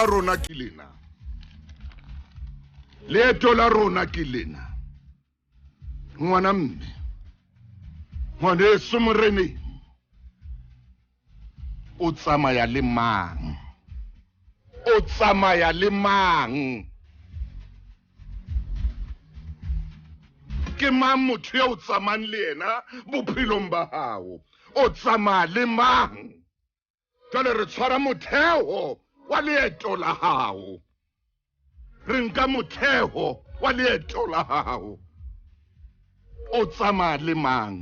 rona ke lena leeto la rona ke lena ngwana mme ngwaneso moreneng o tsamaya le mang o tsamaya le mang ke mang motho ya o tsamayang le yena bophelong ba hao o tsamaya le mang jwale re tshwara motheo wa leeto la hao re nka motheo wa leeto la hao o tsamaya le mang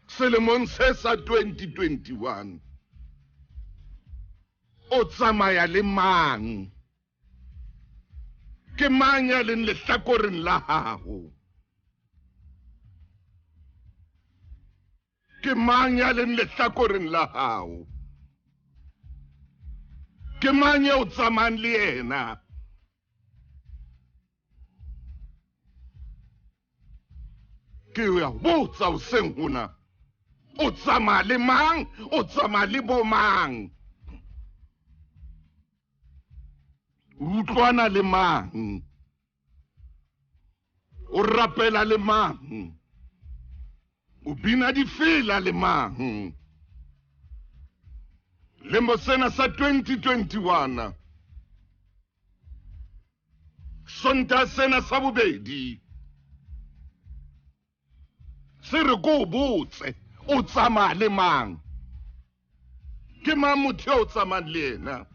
selemong se sa 2021 o tsamaya le mang ke mang ya leng lehlakoreng la hao ke mang ya leng lehlakoreng la hao ke mang ya o tsamayang le yena ke ya botsa hoseng hona o tsamaya le mang o tsamaya le bo mang utlwana le mang o rapela le mang o bina difela le mang lembo sena sa 2021 sonta sena sa bobedi se re ko botse o tsamaya le mang ke mang motho o tsamayang le yena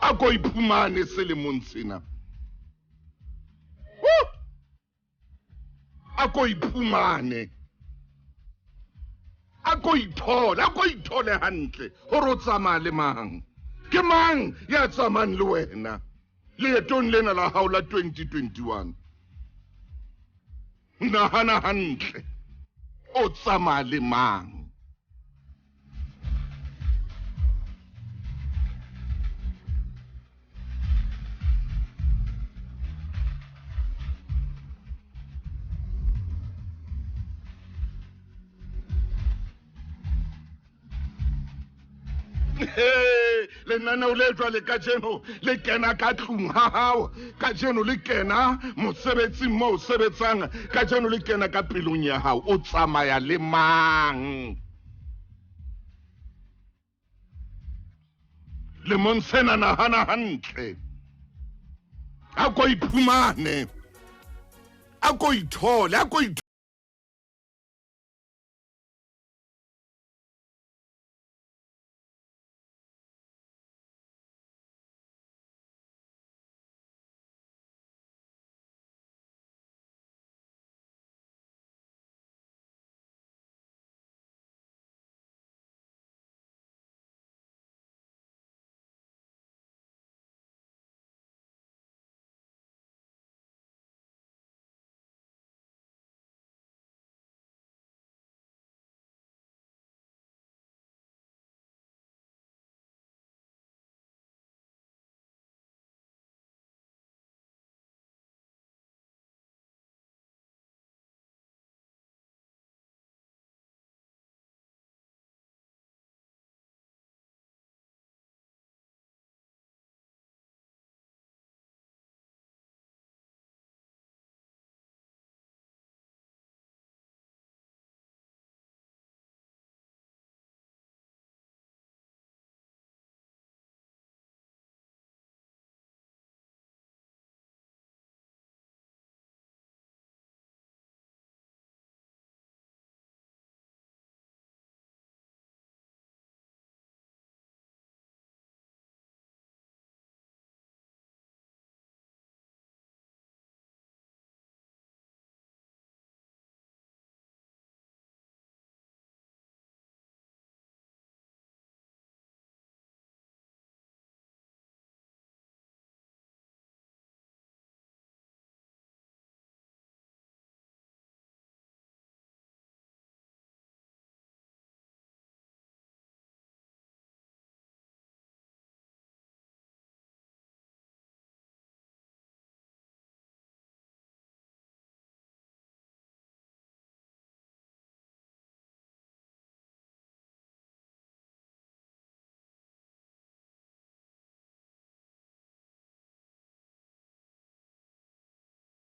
a ko iphumane selemong sena a ko iphumane a ko ithole hantle hore o tsamaya le mang ke mang ya tsamayang le wena leetong lena la hao la 2021 nahana hantle o tsamaya le mang lenaneo le jwale ka jeno le kena ka tlung ha hao ka jeno le kena mosebetsing moo o sebetsang ka jeno le kena ka pelong ya hao o tsamaya le mang lemong sena nahana hantle a ko iphumane a ko ithole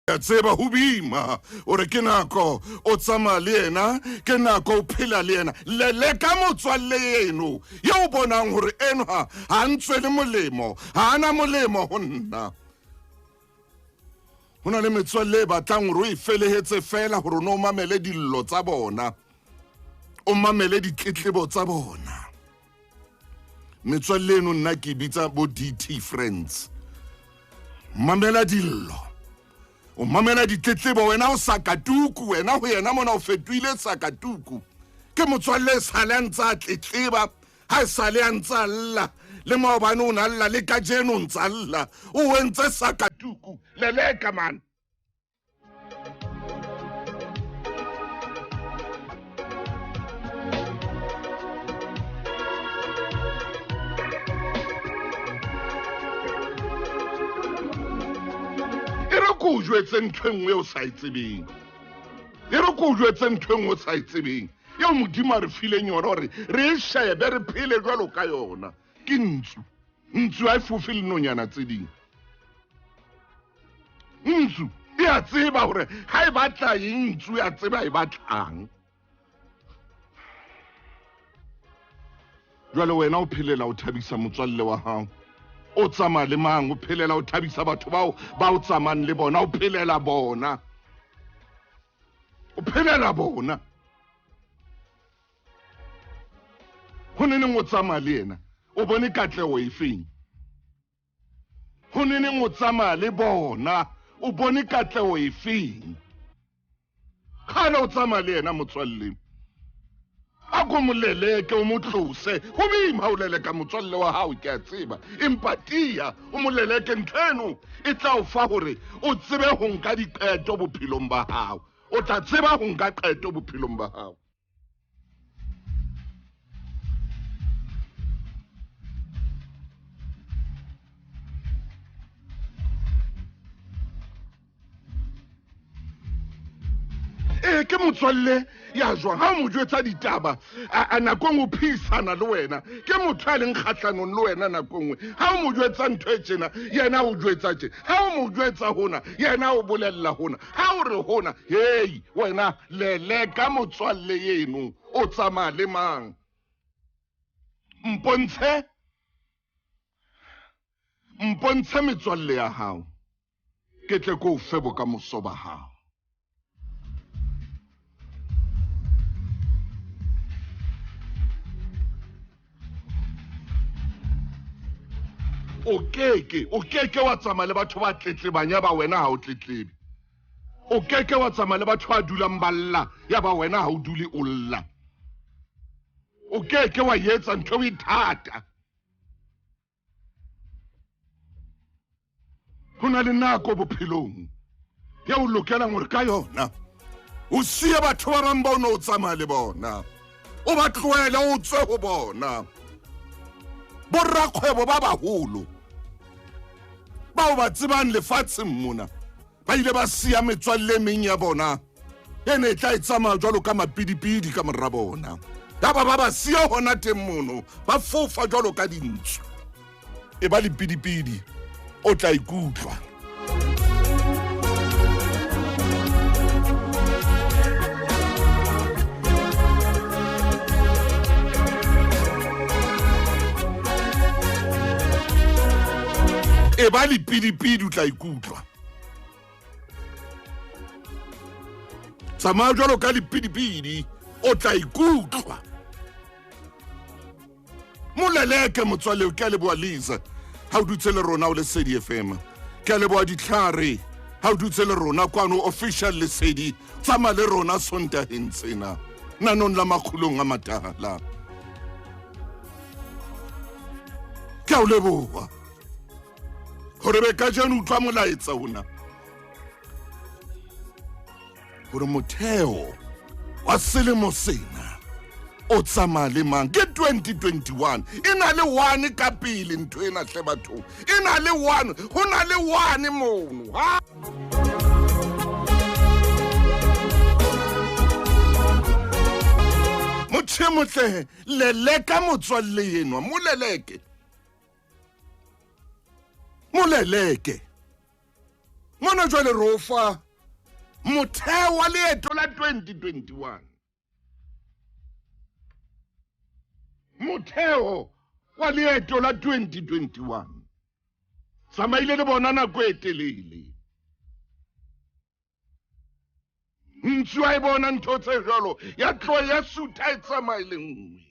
ya tseba ho bima ore ke nako o tsamaya le yena ke nako o phela le yena le ka motswalle eno ye o bonang hore eno ha ntswe le molemo ha ana molemo ho nna hona le metswalle ba tlang hore o ifelehetse fela hore no mamele dillo tsa bona o mamele ditletlebo tsa bona metswalle eno nna ke bitsa bo DT friends mamela dillo o mamela ditletlebo wena o sakatuku wena ho yena mona o fetoile sakatuku ke motswalle sale a ntsa tletleba ha sale a ntsa lla le maobane o na lla le ka jeno o ntsa lla o wentse sakatuku leleka man ko jwetse nthwe o sa itsebeng ko jwetse nthwe o sa itsebeng yo modimo re file yona hore re shebe re phele jwalo ka yona ke ntsu a fufile nonyana tseding ntsu ya tseba hore ha e batla ntsu ya tseba e batlang jwale wena o phelela o thabisa motswalle wa hao o tsamaya le mang o phelela o thabisa batho bao ba o tsamayang le bona o phelela bona ho neneng o tsamaya le yena o bone katlego e feng ho neneng o tsamaya le bona o bone katlego e feng kana o tsamaya le yena motswalle ako moleleke o motlose ho bima o leleka motswalle wa hao ke a tseba empatia o moleleke ntheno e tla o fa hore o tsebe ho nka diqeto bophelong ba hao o tla tseba ho nka qeto bophelong ba hao ke motswalle ya jwang ha mo jwetsa ditaba a nakong o phisana le wena ke motho a leng kgahlanong le wena nakongwe ha o mo jwetsa ntho e tjena yena o jwetsa tje ha o mo jwetsa hona yena o bolella hona ha o re hona hey wena leleka motswalle yeno o tsamaya le mang mpontshe metswalle ya hao ke tle ko fe bokamoso ba hao o keke wa tsamaya le batho ba tletlebang ya ba wena ha o tletlebe o keke wa tsamaya le batho ba dulang balla ya ba wena ha o dule o lla o keke wa yetsa ntho o ithata hona le nako bophelong ya o lokelang hore ka yona o siya batho ba bang ba o tsamaya le bona o ba tloele o tswe ho bona borrakgwebo ba baholo bao ba tsebang lefatsheng mona ba ile ba siya metswalle meng ya bona ene tla itsamaya jwalo ka mapidipidi ka morra bona ya ba siya hona teng mono ba fofa jwalo ka dintsu e ba le pidipidi o tla ikutlwa e ba le pidipidi o tla ikutlwa tsamaya jwalo ka dipidipidi o tla ikutlwa moleleke motswalle ke a leboa Lisa ha o dutse le rona o Lesedi FM ke a leboa Ditlhare ha o dutse le rona kwano official Lesedi tsamaya le rona sontaheng tsena nanong la makgulong a matala ke a o leboa hore be ka jana utlwa molaetsa ona hore motheo wa selemo sena o tsamaya le mang ke 2021 e na le one ka pele ntho ena hle batho e na le one ho na le one mono ha motle leleka motswalle yenwa moleleke mona jwale re o fa motheo wa leeto la 2021. Motheo wa leeto la 2021. Tsamaile le bona nako e telele. Ntse wa e bona ntho tse jalo ya tlo ya suta e tsamaile nngwe.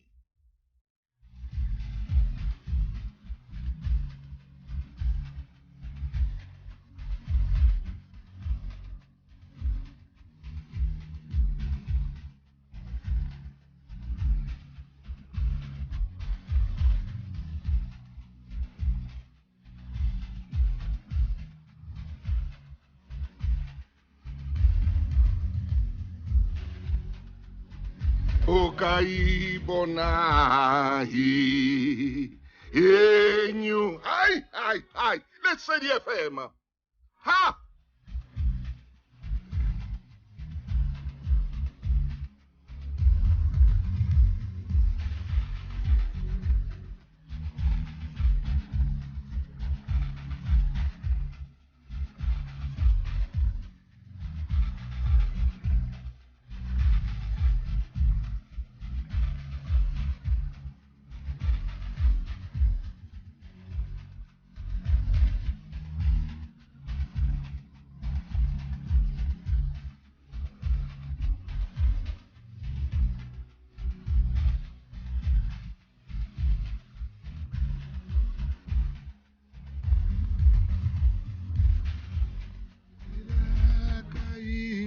O kai bonahi enyu hai let's say the FM ha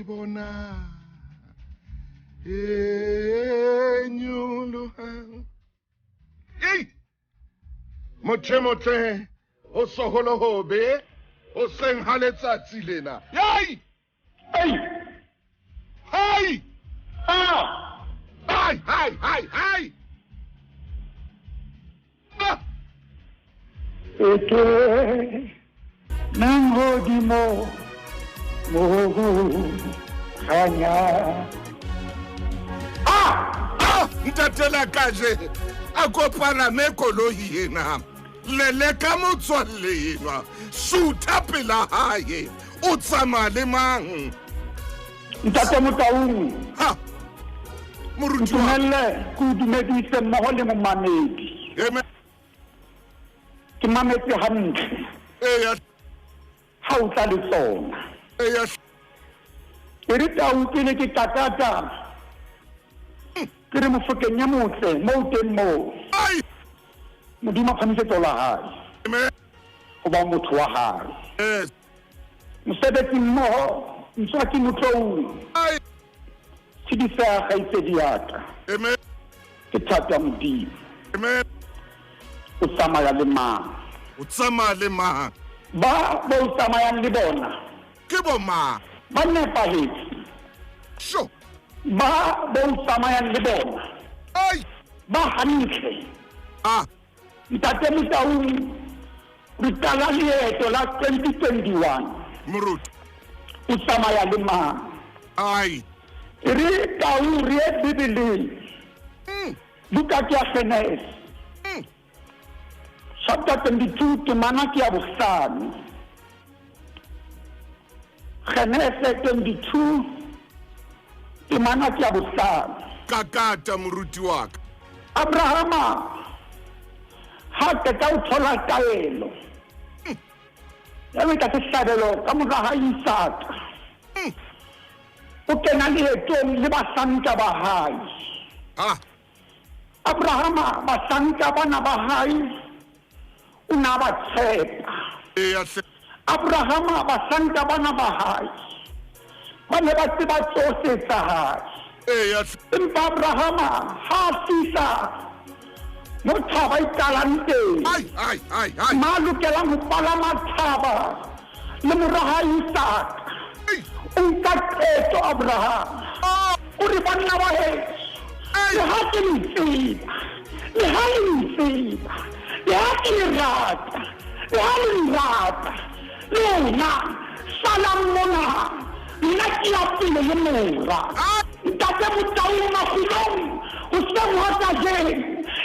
bona enyulu hey moche o soholo hobe o seng ha letsatsi lena hey hey hey hey hey eke nangodimo Khanya. Ntatela kaje akopana me koloi ena lele ka motswalle ena suta pela hae o tsama le mang Ntate Motaung ha moruti wa tumelle ku dumedise mmoho le momamedi ke mametse hantle ya ha o tla le tsona ya ere tau ke ne ke tatata ke re mofokeng ya motle mo teng mo ai modimo kgamisetso la hae go ba motho wa hae mosebetsi mmoho ntse ke motlou ai tshedisa kgaitsedi yaka ke thata modimo o tsamaya le mang ba o tsamayang le bona ke bo ma ba nepahetse sho ba o tsamayang le bona ai ba hantle ntate Motaung re qala leeto la 2021 moruti o tsamaya le mang ai re tau re bibeleng buka ke ya Genesis chapter 22 temana ke ya bohlano Genesis 22 temana ke ya bohlano kakata moruti wa ka Abrahama ha ke ka o thola taelo ya me ka tshabelo ka mora ha Isaka o kena leetong le basanka ba hae Abrahama basanka bana ba hae o na ba tshepa Abrahama basanka bana ba hae ba ne ba tseba tsohle tsa hae empa Abrahama ha fisa mo thaba italang teng ma lokela ho palama thaba le moraha Isaka o nka qeto Abraham o re banna ba heso le ha ke le tseba le ha le tseba le ha ke le rata le ha le rata le ona salam mona nna ke ya pele le mora ntate Motaung makgulong o se mo hataje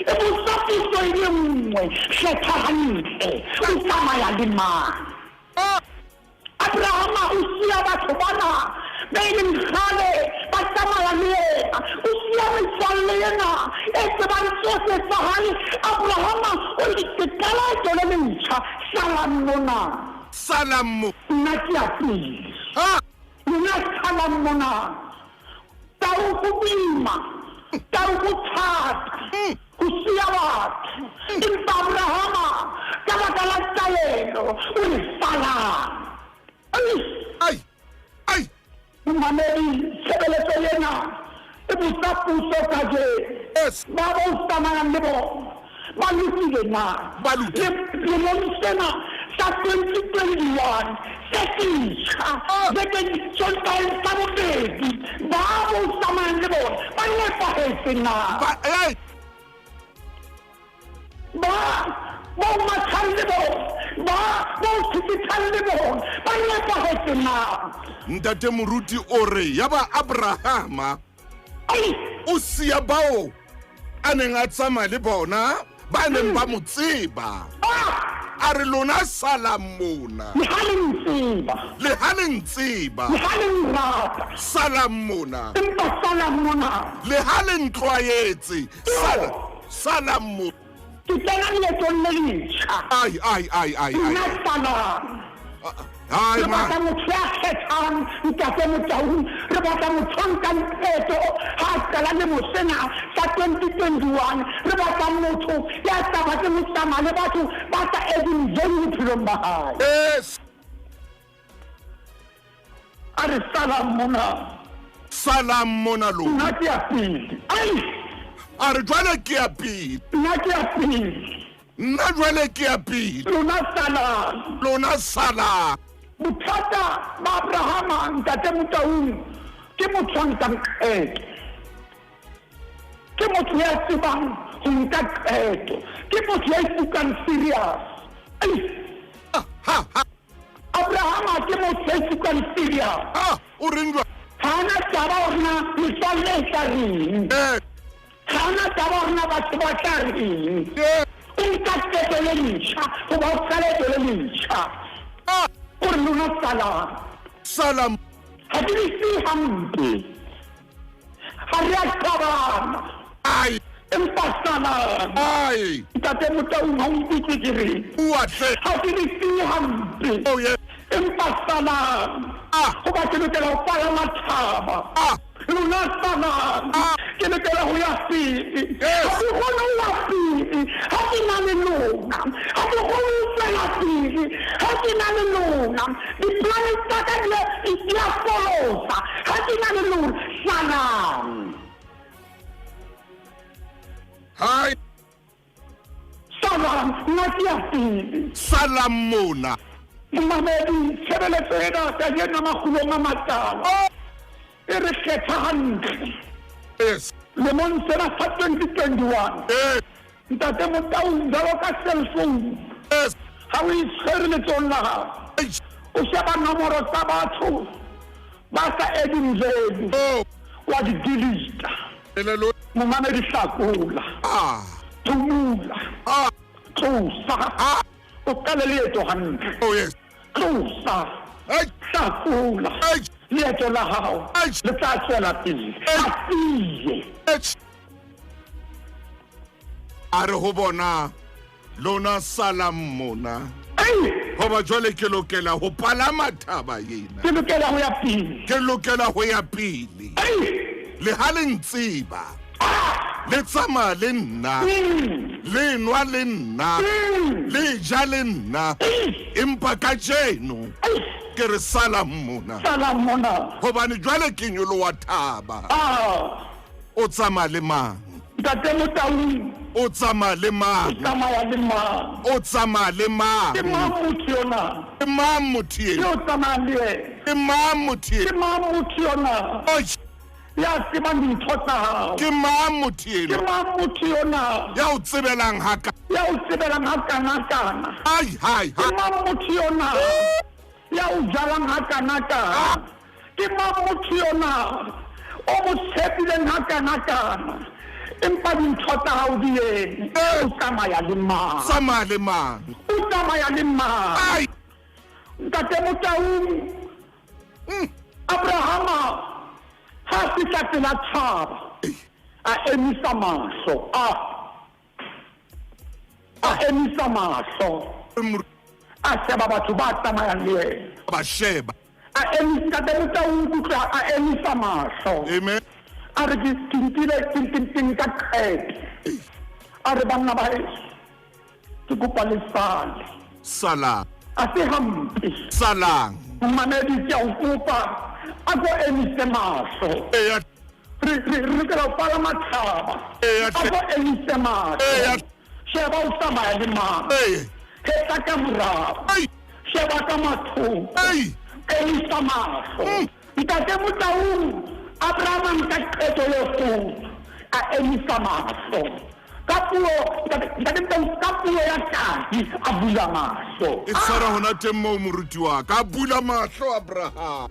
e bo sapiso ile nngwe kgetha hantle o tsamaya le mang Abraham usia batho bana be leng gale ba tsamaya le yena usia metswalle yena e tsebang tsohle tsa hae Abrahama o itekela tsona le ntšha salam mona nna ke a pele nna salam mona tau go boima tau go thata usia batho empa Abrahama ka baka la taelo o le salam Mameli sebeletso yena e botsa puso ka je ba ba tsamaya le bo ba lutile na le monsena sa 2021 setisha beke tsonta sa bobedi ba ba tsamaya le bo ba ne pa hetsena ba mathalebo ba tsithalebo ba ne pa hetsena ntate moruti o re ya ba Abrahama o sia bao a neng a tsamaya le bona ba neng ba mo tseba a re lona salam mona le haleng tseba salam mona le haleng tlwaetse salam mona ke tsena le tsone le ntšha ai re batla motho ya kgethang ntate Motaung re batla motho a nkang qeto ha a qala le mosena sa 2021 re batla motho ya tsabatseng ho tsamaya le batho ba sa eding jeng bophelong ba hae a re salam mona lo nna ke a pele a re jwale ke a pele nna jwale ke a pele lona salam bothata ba Abrahama ntate Motaung ke motho a nkang qeto ke motho ya tsebang ho nka qeto ke motho ya ipukang serious Abrahama ke motho ya ipukang serious o reng jwa hana taba hona metswalle e tla reng hana taba hona batho ba tla reng o nka qeto le ntjha ho ba o qale le ntjha o re lona salam ha di si hampe ha re a qabana empa salam ntate Motaung ha o mpitse ke re ha di si hampe empa salam ho ba ke lokela ho palama thaba lona salam ke lokela ho ya pele ha ke kgone ho ya pele ha ke na le lona ha ke kgone ho tswela pele ha ke na le lona diplane tsa ka di a folosa ha ke na le lona salam salam nna ke a pele salam mona mamedi tshebeletso ena ka yena makgulong a matala e re kgetha hantle lemong sena sa 2021 ntate Motaung jalo ka cellphone ha o itshwere letsong la hao o sheba nomoro tsa batho ba sa eding jeno wa di deleta momamedi hlakula thumula tlosa o qale leeto hantle tlosa hlakula leeto la hao le tla tswela pele a re ho bona lona salam mona hoba jwale ke lokela ho palama thaba yena ke lokela ho ya pele le ha le ntseba le tsamaya le nna le nwa le nna le ja le nna empa ka jeno ke re salam mona hobane jwale ke nyoloha thaba o tsamaya le mang ntate Motaung o tsamaya le mang o tsamaya le mang ke mang motho yona ke mang motho yo tsamaya le ke mang motho ke mang motho yona ya tseba dintho tsa hao ke mang motho ke mang motho yona ya o tsebelang hakana hai ke mang motho yona ya o jalang hakana ke mang motho yona o mo tshepileng hakana empa dintho tsa hao di ene o tsamaya le mang ntate Motaung Abrahama ha fihla tela thaba a emisa mahlo a emisa mahlo a sheba batho ba tsamayang le yena ba sheba a emisa ka utlwa a emisa mahlo amen a re ke tintile tinting ka qete a re banna ba ke kopa le sala a se hampe salang mamedi ke o kopa a go emise mahlo re ka pala mathaba a go emise mahlo sheba o tsamaya le mahlo heta ka morao sheba ka mathong emisa mahlo ntate Motaung Abraham ka qeto le kgolo a emisa mahlo ka puo ya tadi a bula mahlo e tsara hona teng mo moruti wa ka bula mahlo Abraham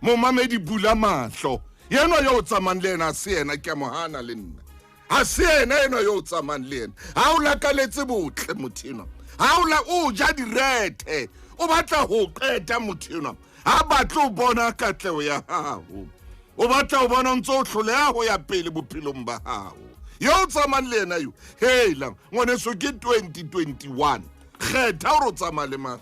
Momamedi bula mahlo yena yo tsamang le yena se yena ke mohana le nna ha se yena yo tsamang le yena ha o lakaletse botle mothino ha o la o ja direthe o batla ho qeta mothino ha batla o bona katleo ya hao o batla o bona ntse o hloleha ho ya pele bophelong ba hao yo tsamang le yena yo hela ngwaneso ke 2021 kgetha o tsamaya le mang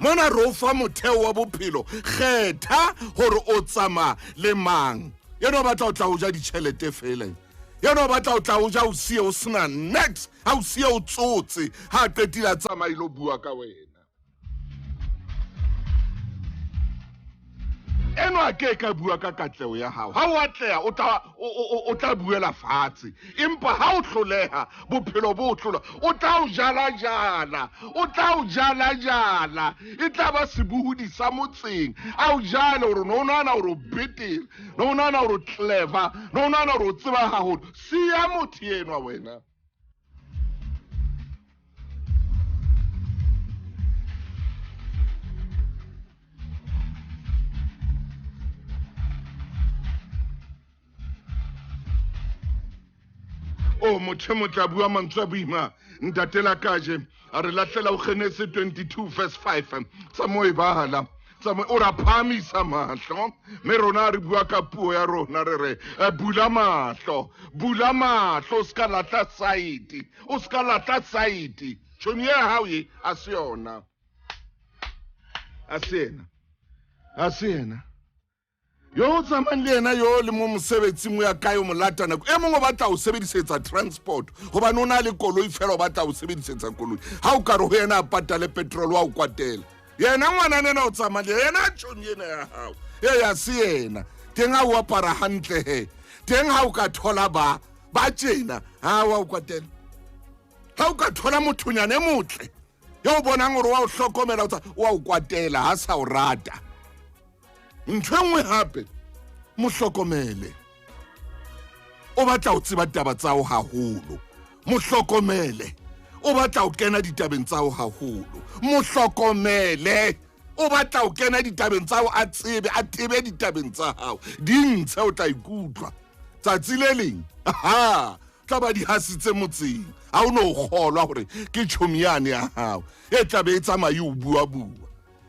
mona ro fa motheo wa bophelo kgetha hore o tsamaya le mang yena o batla o tla o ja ditšhelete fela yena o batla o tla o ja o sie o sena next ha o sie o tsotse ha qetile tsamaya ilo bua ka wena eno a ke ka bua ka katleo ya hao ha o atleha o tla buela fatshe empa ha o hloleha bophelo bo hlola o tla o jala e tla ba sebuhudi sa motseng a o jale hore no nana hore o betere no nana hore o clever no nana hore o tseba haholo siya motho enwa wena o motho motla bua mantswe boima ntatela kaje a re latlela o Genesis 22 verse 5 tsa mo e bala tsa mo o ra phamisa mahlo me rona re bua ka puo ya rona re bula mahlo o ska latla side tshoni ya hao ye a se yona a sena yo tsamang le yena yo le mo mosebetsing mo ya kae mo latana e mongwe ba tla o sebedisetsa transport goba nona le koloi fela ba tla o sebedisetsa koloi ha o ka re ho yena a patale petrol wa o kwatela yena ngwana nena o tsamang le yena tshoni yena ya hao ya se yena teng ha o apara hantle he teng ha o ka thola ba tjena ha wa o kwatela ha o ka thola mothonyane e motle yo bonang gore wa o hlokomela wa o kwatela ha sa o rata ntshengwe hape mo hlokomele o batla o tseba taba tsa o haholo mo hlokomele o batla o kena ditabeng tsa o haholo mo hlokomele o batla o kena ditabeng tsa o a tsebe ditabeng tsa hao dintshe o tla ikutlwa tsatsi le leng tla ba di hasitse motseng ha o no kgolwa hore ke tshomiyane ya hao e tla be e tsamaye o bua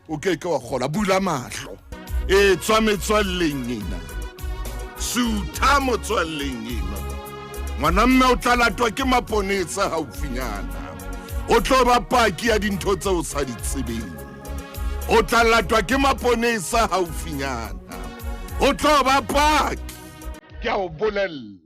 o ke wa kgola bula mahlo e tswa metswalleng ena sutha motswalleng ena ngwana mme o tla latwa ke maponesa haufinyana o tlo ba paki ya dintho tse o sa di tsebeng o tla latwa ke maponesa haufinyana o tlo ba paki ke a o bolella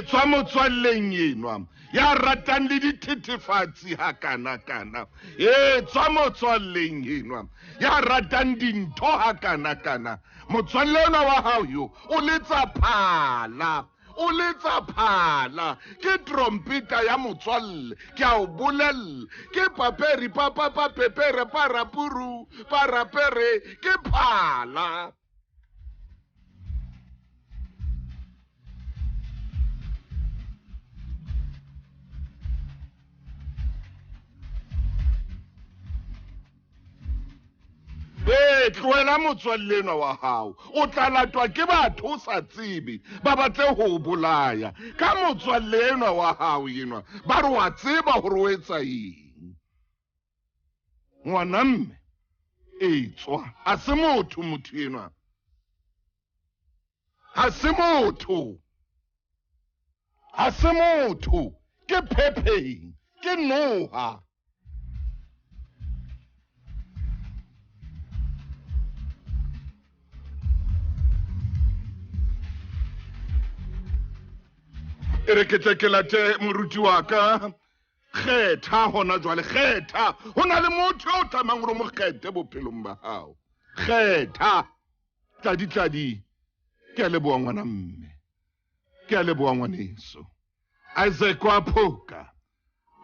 tswa motswalleng enwa ya ratang le dithethefatsi hakana tswa motswalleng enwa ya ratang dintho hakana motswalle ona wa hao yo o letsa phala ke trompeta ya motswalle ke a o bolella ke paperi pepere parapuru parapere ke phala tloela motswalle enwa wa hao o tla latwa ke batho o sa tsebe ba batle ho o bolaya ka motswalle enwa wa hao enwa ba re wa tseba hore o etsa eng ngwana mme etswa a se motho enwa ha se motho ke phepeng ke noha e re ke tle ke late moruti wa ka kgetha hona jwale kgetha ho na le motho o tlamang hore mo kgethe bophelong ba hao kgetha tladi ke a leboha ngwana mme ke a leboha ngwaneso Isaac wa Phoka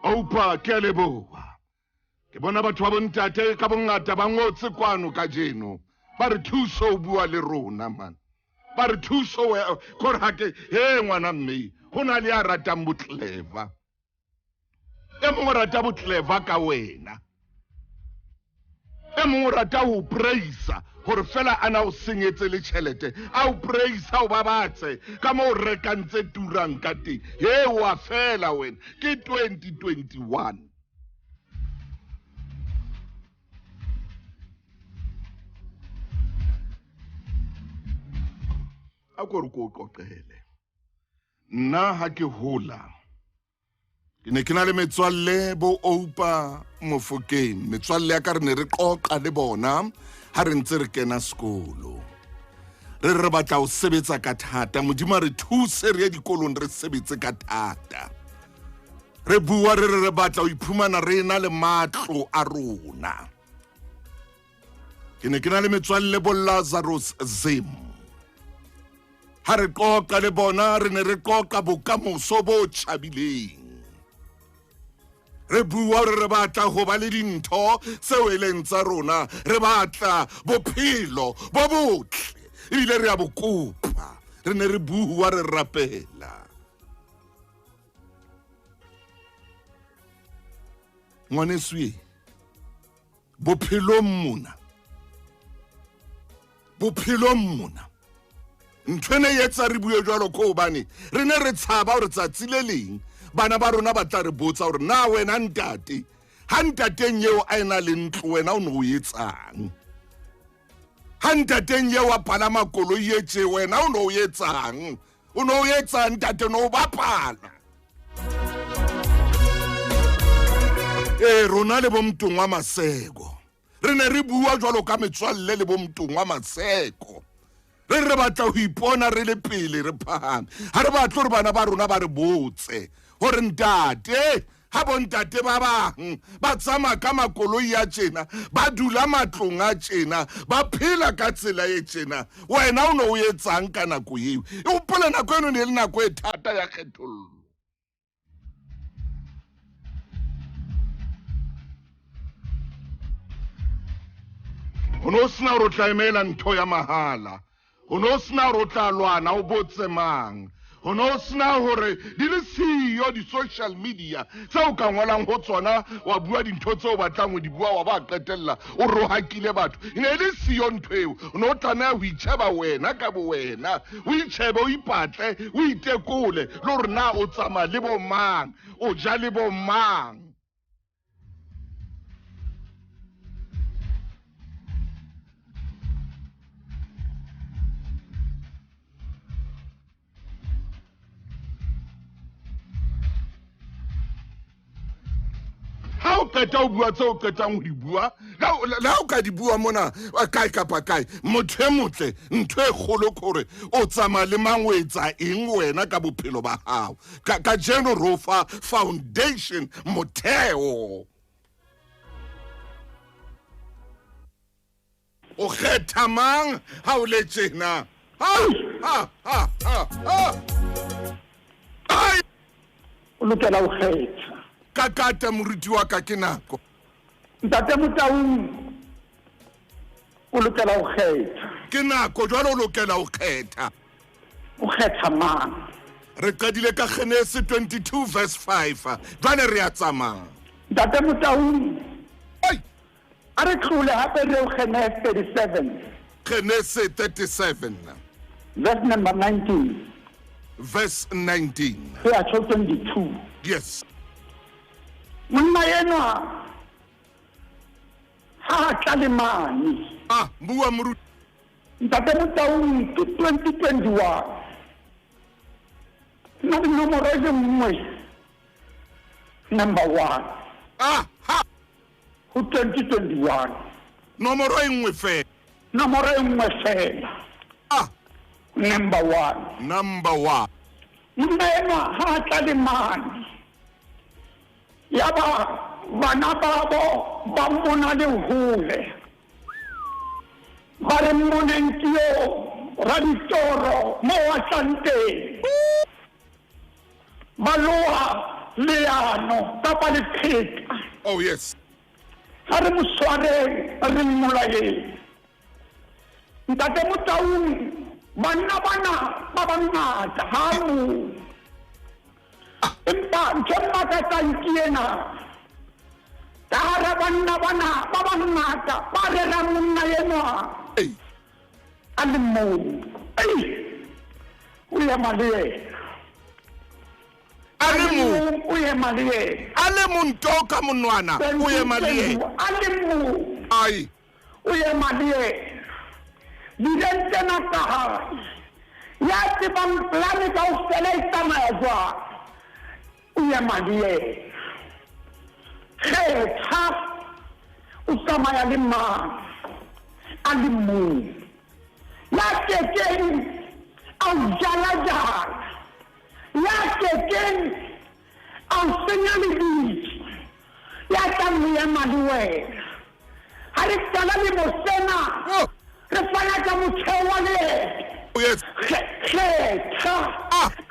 Oupa ke a leboha ke bona batho ba bontate ka bongata ba ngotse kwano ka jeno ba re thuso o bua le rona man ba re thuso kore ha ke he ngwana mme ho na le a ratang botleva e mongwe rata botleva ka wena e mongwe rata ho praise hore fela ana o senyetse le tšhelete a o praise o babatse ka mo o rekantse turang ka teng he wa fela wena ke 2021 a ko re ko qoqele nna ha ke hola ke ne ke na le metswalle bo Oupa Mofokeng metswalle ya ka re ne re qoqa le bona ha re ntse re kena sekolo re batla ho sebetsa ka thata modimo re thuse re dikolong re sebetse ka thata re bua re batla ho iphumana re na le matlo a rona ke ne ke na le metswalle bo Lazarus Zim ha re qoqa le bona re ne re qoqa bokamoso bo tjhabileng re bua re batla ho ba le dintho tseo e leng tsa rona re batla bophelo bo botle ebile re a bokopa re ne re bua re rapela ngwaneso bophelong mona ntwene yetsa re bue jwalo ko hobane re ne re tshaba hore tsatsi le leng bana ba rona ba tla re botsa hore na wena ntate ha ntateng yeo a ena le ntlo wena o no o etsang ha ntateng yeo a palama koloi etse wena o no o etsang o no o etsang ntate no o bapala rona le bomtong wa maseko re ne re bua jwalo ka metswalle le bomtong wa maseko re batla ho ipona re le pele re phahame ha re batla re bana ba rona ba re botse hore ntate ha bontate ba bang ba tsama ka makoloi a tjena ba dula matlong a tjena ba phela ka tsela e tjena wena o no o etsang ka nako eo e hopola nako eno ne le nako e thata ya kgethollo o no sna ro tlaemela ntho ya mahala o no sna ro tla lwana o botse mang o no sna hore di le siyo di social media tseo ka ngwalang ho tsona wa bua dintho tseo batlang ho di bua wa ba qetella o rohakile batho ine le siyo ntho eo o no tlameha ho itjheba wena ka bo wena o itjhebe o ipatle o itekole le hore na o tsama le bo mang o ja le bo mang Keta o bua tseo ketang ho di bua la o ka di bua mona kae kapa kae motho e motle ntho e kgolo kore o tsama le mang o etsa eng wena ka bophelo ba hao ka Jeno Rofa Foundation motheo o kgetha mang ha o le tjena o lokela ho kgetha kakata moruti wa ka ke nako ntate Motaung o lokela ho kgetha ke nako jwale o lokela ho kgetha o kgetha mang re qadile ka Genesis 22 verse 5 jwale re a tsamaya ntate Motaung Are tlhole hape re Genesis 37. Genesis 37. Verse number 19. Verse 19. Yeah, 22. Yes. Monna enwa ha tlalemane. Bua moruti. Ntate Motaung ke 2021. Na di nomoro e nngwe. Number 1. Ha. Ho 2021. Nomoro e nngwe fela. Nomoro e nngwe fela. Number 1. Number 1. Monna enwa ha tlalemane. Yaba bana babo ba mona le hole. Ba re monentio raditoro mo wa sante. Baloa leano kapa le pheta. Oh yes. Ha re mosware re mmolaye. Ntate Motaung bana ba bangata ha mo. Empa ntjoma ka tsankiena. Tara bana ba bangata ba re ra monna yenwa. Alimo. Uya maliye. Alimu. Uya maliye. Alimu ntoka munwana. Uya maliye. Alimu. Ai. Uya maliye. Dirente na kaha. Ya te bang plani ka ustele tama ya. Uya maliye. Khetha usama ya lima. Alimu. Ya keken au jalaja. Ya keken au senyalibi. Ya tamu ya maduwe. Hari kalali mosena. Refana kamu chewale. Yes. Khetha.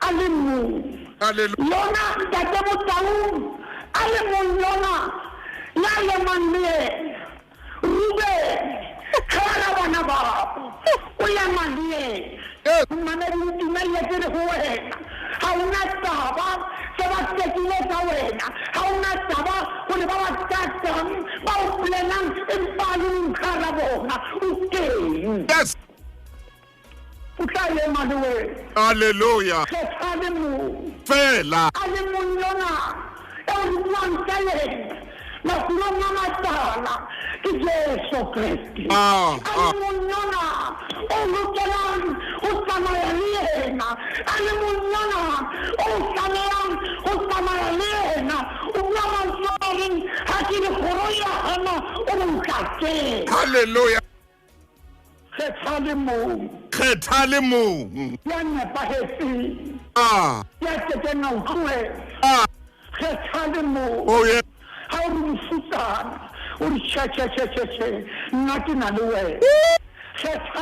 Alimu. Hallelujah. Yona Ntate Motaung. Alimu Yona. Yale manie. Rube. Kara wana ba. Uya manie. Maneri dimaya tere huwe. Hauna taba. Seba tekile kawena. Hauna taba. Ule bawa tatam. Bawa plenan. Impalun karabona. Uke. Yes. Utale maduwe. Hallelujah. Alimu. Fela. Alimu Yona. Everyone saying. Na kulonga matala. Yesu Kristi. Alimu Yona. Ulukelan. Usamayalena. Alimu Yona. Usamayan. Usamayalena. Unamansorin. Hakini kuroya hana. Ulukake. Hallelujah. Alimu. Alimu. Yana pahesi. Yake tena ukue. Alimu. Oh yeah. How do you futa? Che. Nothing alwe.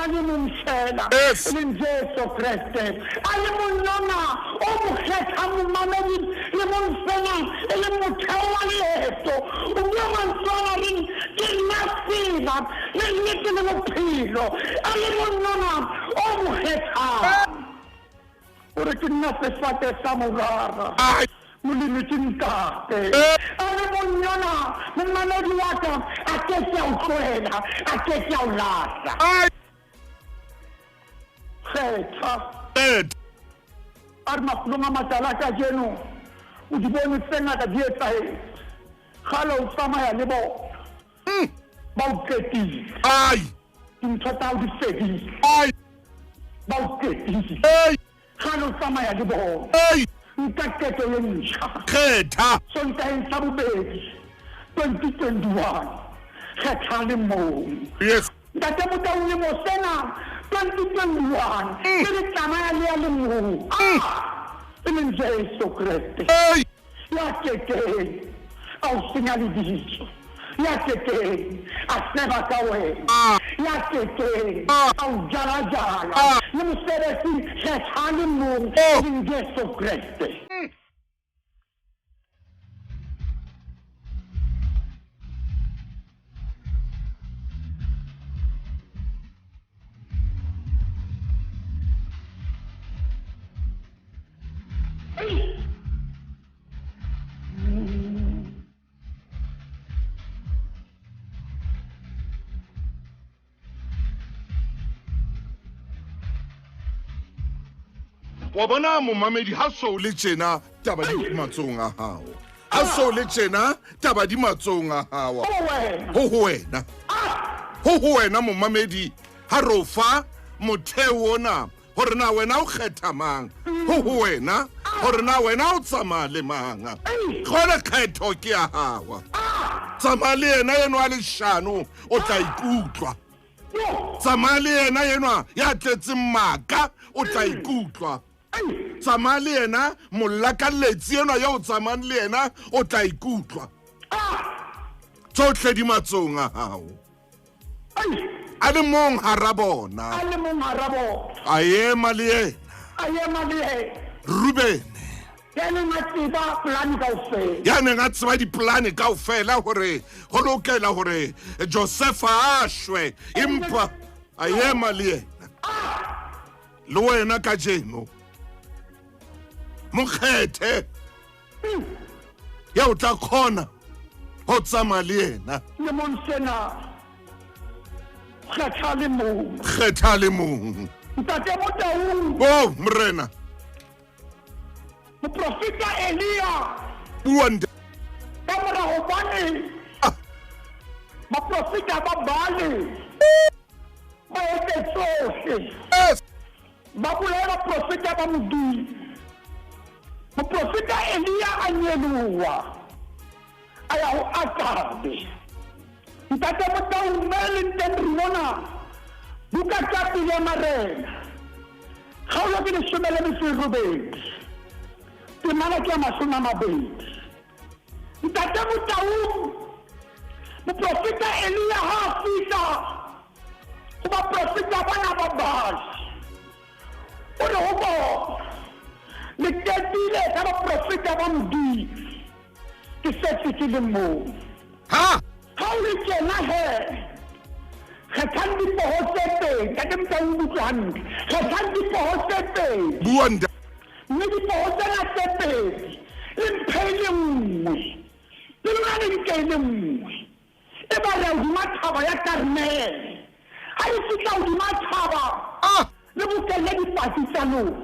Alimu msela. Yes. Yesu Kristi. Alimu nona. Omu khetamu mameli. Limu msela. Limu tawali eto. Unyama msela rin. Kinasiva. Niliki limu pilo. Alimu nona. Omu khetamu. Ora kinase fate samugara. Mulimi cintate. Alimu nona. Mmanodi wata. Akesha ukwela. Akesha ulasa. Arma kulunga matalaka jenu. Ujiboni senga da dieta. Khalo usama ya libo. Bauketi. Total disedi. Bauketi. Khalo usama ya libo. Ntakete yenisha. Sonta insabubedi. 2021. Alimu. Yes. Ntate Motaung mosena 2021. Ile tsamaya le Alimu. Ile Yesu Kristi. Ya keke. Au sinyalibiso. Ya keke. Aseba kawe. Ya keke. Au jala. Nimuseresi Alimu. Ile Yesu Kristi. wa bona momamedi ha so le tjena taba di matsong a hao ha so le tjena taba di matsong a hao ho wena momamedi ha ro fa motheo ona hore na wena o kgetha mang ho wena hore na wena o tsamaya le mang gona kgetho ke ya hawa tsamaya le yena yenwa le shano o tla ikutlwa tsamaya le yena yenwa ya tletseng maka o tla ikutlwa tsamaya le yena mollakalletsi yenwa ya o tsamayang le yena o tla ikutlwa tsotlhe di matsong a hao a le mong hara bona a ema le yena Ruben ya neng a tseba dipolane kaofela hore go lokela hore Josefa a shwe empa a ema le yena le wena ka jeno mokgethe ya o tla kgona go tsamaya le yena kgetha le mong oh morena Moprofeta Elia buanda ka mora hobane baprofeta ba Baali ba etse tsohle ba bolela profeta ba Modimo moprofeta Elia a nyeluwa a ya ho Akabe ntate Motaumele nteng rona buka tsa pele marena kgaolo ke lesomele metso Timana ke masona mabedi ntate Motaung moprofeta Elia ha fihla go baprofeta bana ba Baali o re ho bona le tetile ka baprofeta ba Modimo ke setse ke le moo ha o le tjena he kgethang dipoho tse pedi ntate Motaung butse hantle kgethang dipoho tse pedi buanda mme dipoho tsena tse pedi le mphe le nngwe le lona le nke le nngwe e ba re hodima thaba ya Karmele ha e fihla hodima thaba le bokelle dipatsi tsa lona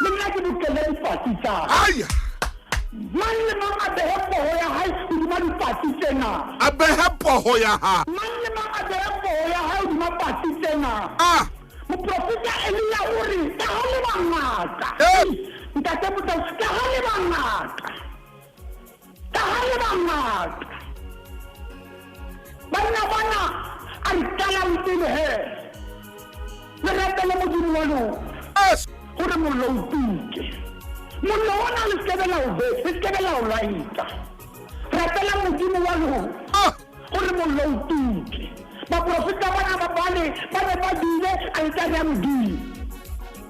le nna ke bokelle dipatsi tsa mang le mang a behe poho ya hae hodima dipatsi tsena a behe poho ya hae mang le mang a behe poho ya hae hodima patsi tsena moprofeta Elia o re ka ha le bangata ntate Motaung ka ha le bangata bana a itala ntele he le ratele Modimo wa lona gore mollo o tuke mollo ona le sekebela o laita ratela Modimo wa lona gore mollo o tuke baprofeta bana ba Baali ba ne ba dile a itaya Modimo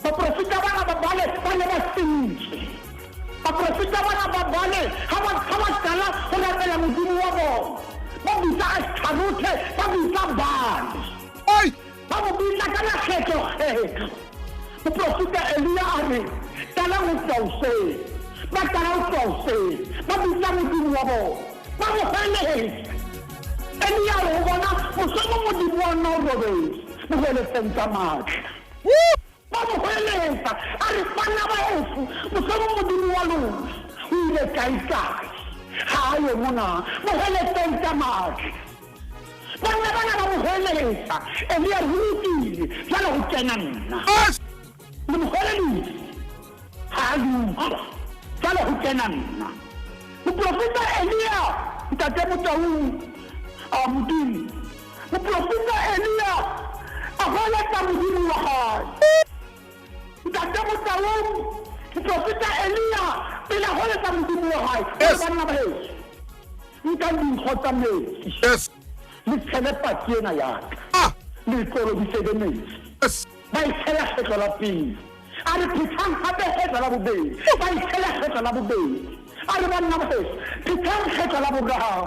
baprofeta bana ba Baali ba ne ba sentse baprofeta bana ba Baali ha ba qala go latela Modimo wa bona ba bitsa Astarothe ba bitsa Baali ba mo bitsa ka lekgetho moprofeta Elia a re tala go tsause ba tala go tsause ba bitsa Modimo wa bona ba mo feletsa Elia ho bona mosomo Modimo wa nna o robetse mo heletseng tsa matla ba mo heletsa a re bana ba heso mosomo Modimo wa lona o ile kae ha yo mona mo heletseng tsa matla bana ba mo heletsa Elia ho itile jalo ho kena nna le mo heletsa ha yo jalo ho kena nna moprofeta Elia ntate Motaung Modimo moprofeta Elia a holetsa Modimo wa hae ntate Motaung moprofeta Elia pele a holetsa Modimo wa hae bana ba heso nka dinkgo tsa metsi le tshele patsi ena yaka le tlolo disebe metsi ba itshela kgetlo la pele a re phethang gape kgetlo la bobedi ba itshela kgetlo la bobedi a re banna ba heso phethang kgetlo la boraro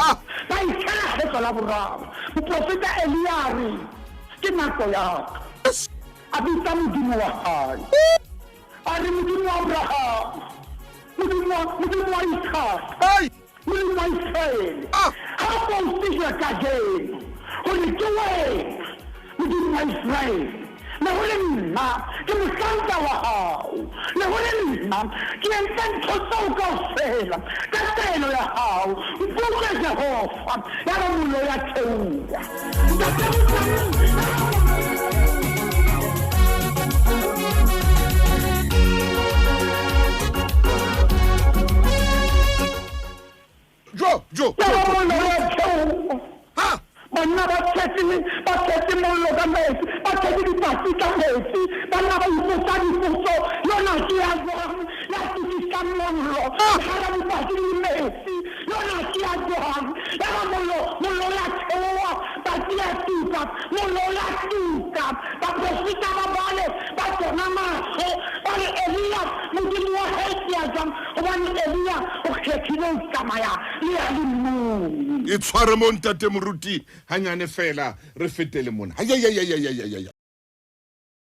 ba itshela kgetlo la boraro moprofeta Elia a re ke nako yaka a bitsa Modimo wa hae a re Modimo wa Abraham Modimo wa Isaac Modimo wa Israele ha go fihla ka jeno gore ke wena Modimo wa Israele le ho le nna ke mohlanka wa hao le ho le nna ke entse ntho tseo kaofela ka taelo ya hao mpuke Jehova ya ba mollo ya theoha Jo. Banna ba tshetse mollo ka metsi ba tshetse dipatsi ka metsi banna ba ipotsa dipotso yona ke ya jwang ya tukisa mollo gara dipatsi le metsi yona ke ya jwang ya ba mollo ya theoha patsi ya tuka mollo ya tuka baprofita ba bale ba tsona mahlo ba re Elia modimo wa hetse ya jwang gobane Elia o kgethile ho tsamaya le ya lemong e tshware mo ntate moruti hanyane fela re fetele mona